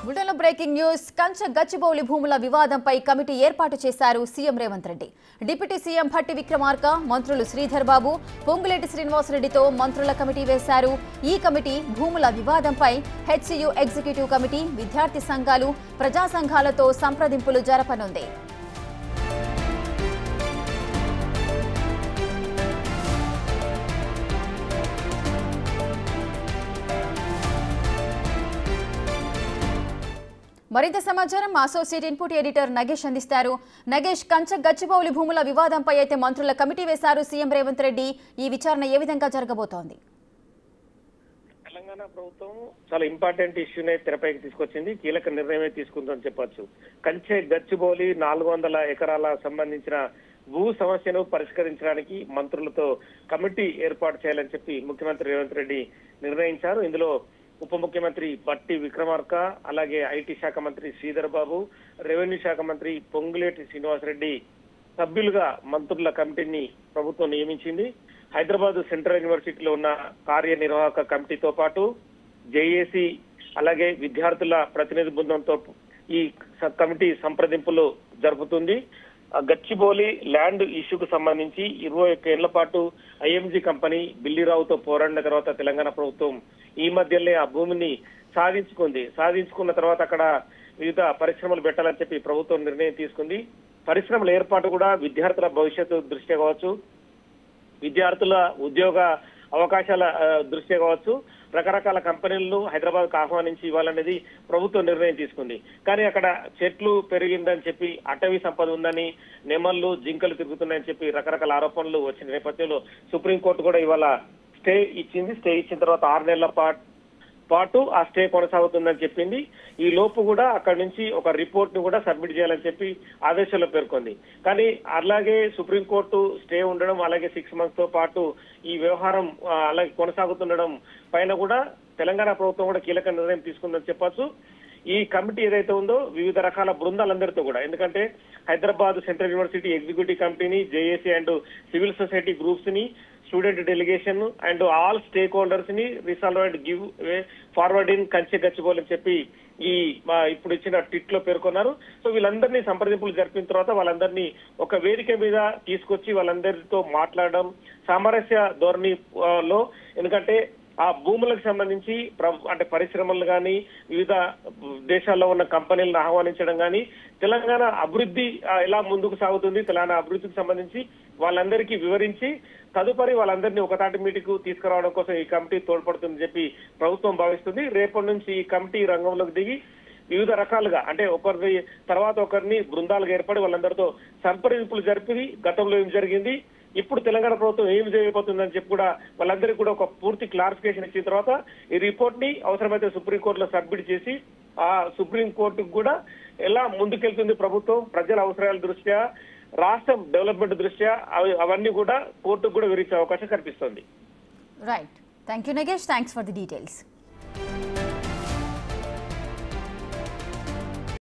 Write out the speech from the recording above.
బులెటిన్లో breaking news. కంచ గచ్చిబౌలి భూముల వివాదంపై కమిటీ ఏర్పాటు చేశారు CM Revanth Reddy. Deputy CM Bhatti Vikramarka, మంత్రులు శ్రీధర్ బాబు, పొంగులేటి శ్రీనివాసరెడ్డితో మంత్రుల కమిటీ వేశారు. ఈ కమిటీ భూముల వివాదంపై హెచ్సియు ఎగ్జిక్యూటివ్ కమిటీ, విద్యార్థి సంఘాలు, ప్రజా సంఘాలతో సంప్రదింపులు జరపనుంది. మరింత సమాచారం మా అసోసియేట్ ఇన్పుట్ ఎడిటర్ నగేష్ అందిస్తారు. నగేష్, కంచ గచ్చిబౌలి భూముల వివాదంపై అయితే మంత్రుల కమిటీ వేశారు సీఎం రేవంత్ రెడ్డి. ఈ విచారణ ఏ విధంగా జరగబోతోంది? తెలంగాణ ప్రభుత్వం చాలా ఇంపార్టెంట్ ఇష్యూనే తెరపైకి తీసుకొచ్చింది. కీలక నిర్ణయమే తీసుకుందని చెప్పొచ్చు. కంచె గచ్చిబౌలి 400 ఎకరాల సంబంధించిన భూ సమస్యను పరిష్కరించడానికి మంత్రులతో కమిటీ ఏర్పాటు చేయాలని చెప్పి ముఖ్యమంత్రి రేవంత్ రెడ్డి నిర్ణయించారు. ఇందులో ఉప ముఖ్యమంత్రి భట్టి విక్రమార్క, అలాగే ఐటీ శాఖ మంత్రి శ్రీధర్ బాబు, రెవెన్యూ శాఖ మంత్రి పొంగులేటి శ్రీనివాసరెడ్డి సభ్యులుగా మంత్రుల కమిటీని ప్రభుత్వం నియమించింది. హైదరాబాద్ సెంట్రల్ యూనివర్సిటీలో ఉన్న కార్యనిర్వాహక కమిటీతో పాటు జేఏసీ, అలాగే విద్యార్థుల ప్రతినిధి బృందంతో ఈ కమిటీ సంప్రదింపులు జరుపుతుంది. గచ్చిబౌలి ల్యాండ్ ఇష్యూకు సంబంధించి 21 ఏళ్ల పాటు ఐఎంజీ కంపెనీ బిల్లిరావుతో పోరాడిన తర్వాత తెలంగాణ ప్రభుత్వం ఈ మధ్యనే ఆ భూమిని సాధించుకున్న తర్వాత అక్కడ వివిధ పరిశ్రమలు పెట్టాలని చెప్పి ప్రభుత్వం నిర్ణయం తీసుకుంది. పరిశ్రమల ఏర్పాటు కూడా విద్యార్థుల భవిష్యత్తు దృష్ట్యా కావచ్చు, విద్యార్థుల ఉద్యోగ అవకాశాల దృష్ట్యా కావచ్చు, రకరకాల కంపెనీలను హైదరాబాద్కు ఆహ్వానించి ఇవ్వాలనేది ప్రభుత్వం నిర్ణయం తీసుకుంది. కానీ అక్కడ చెట్లు పెరిగిందని చెప్పి, అటవీ సంపద ఉందని, నెమళ్ళు జింకలు తిరుగుతున్నాయని చెప్పి రకరకాల ఆరోపణలు వచ్చిన నేపథ్యంలో సుప్రీంకోర్టు కూడా ఇవాళ స్టే ఇచ్చింది. స్టే ఇచ్చిన తర్వాత 6 నెలల పాటు ఆ స్టే కొనసాగుతుందని చెప్పింది. ఈ లోపు కూడా అక్కడి నుంచి ఒక రిపోర్ట్ ను కూడా సబ్మిట్ చేయాలని చెప్పి ఆదేశాల్లో పేర్కొంది. కానీ అలాగే సుప్రీంకోర్టు స్టే ఉండడం, అలాగే 6 months తో పాటు ఈ వ్యవహారం అలాగే కొనసాగుతుండడం పైన కూడా తెలంగాణ ప్రభుత్వం కూడా కీలక నిర్ణయం తీసుకుందని చెప్పొచ్చు. ఈ కమిటీ ఏదైతే ఉందో వివిధ రకాల బృందాలందరితో కూడా, ఎందుకంటే హైదరాబాద్ సెంట్రల్ యూనివర్సిటీ ఎగ్జిక్యూటివ్ కమిటీని, JAC and civil society groups ని, student delegation and all stakeholders ని resolve and give forward in Kanche Gachibowli అని చెప్పి ఈ ఇప్పుడు ఇచ్చిన ట్వీట్ లో పేర్కొన్నారు. సో వీళ్ళందరినీ సంప్రదింపులు జరిపిన తర్వాత వాళ్ళందరినీ ఒక వేదిక మీద తీసుకొచ్చి వాళ్ళందరితో మాట్లాడడం సామరస్య ధోరణిలో, ఎందుకంటే ఆ భూములకు సంబంధించి అంటే పరిశ్రమలు కానీ, వివిధ దేశాల్లో ఉన్న కంపెనీలను ఆహ్వానించడం కానీ, తెలంగాణ అభివృద్ధి ఎలా ముందుకు సాగుతుంది, తెలంగాణ అభివృద్ధికి సంబంధించి వాళ్ళందరికీ వివరించి తదుపరి వాళ్ళందరినీ ఒకతాటి మీటింగ్కు తీసుకురావడం కోసం ఈ కమిటీ తోడ్పడుతుందని చెప్పి ప్రభుత్వం భావిస్తుంది. రేపటి నుంచి ఈ కమిటీ రంగంలోకి దిగి వివిధ రకాలుగా, అంటే ఒకరి తర్వాత ఒకరిని బృందాలుగా ఏర్పడి వాళ్ళందరితో సంప్రదింపులు జరిపి గతంలో ఏం జరిగింది, ఇప్పుడు తెలంగాణ ప్రభుత్వం ఏం చేయబోతుందని చెప్పి కూడా వాళ్ళందరికీ కూడా ఒక పూర్తి క్లారిఫికేషన్ ఇచ్చిన తర్వాత ఈ రిపోర్ట్ ని అవసరమైతే సుప్రీంకోర్టులో సబ్మిట్ చేసి ఆ సుప్రీంకోర్టుకు కూడా ఎలా ముందుకెళ్తుంది ప్రభుత్వం, ప్రజల అవసరాల దృష్ట్యా, రాష్ట్రం డెవలప్మెంట్ దృష్ట్యా అవన్నీ కూడా కోర్టుకు కూడా వివరించే అవకాశం కనిపిస్తుంది. Right, thank you Nagesh, thanks for the details.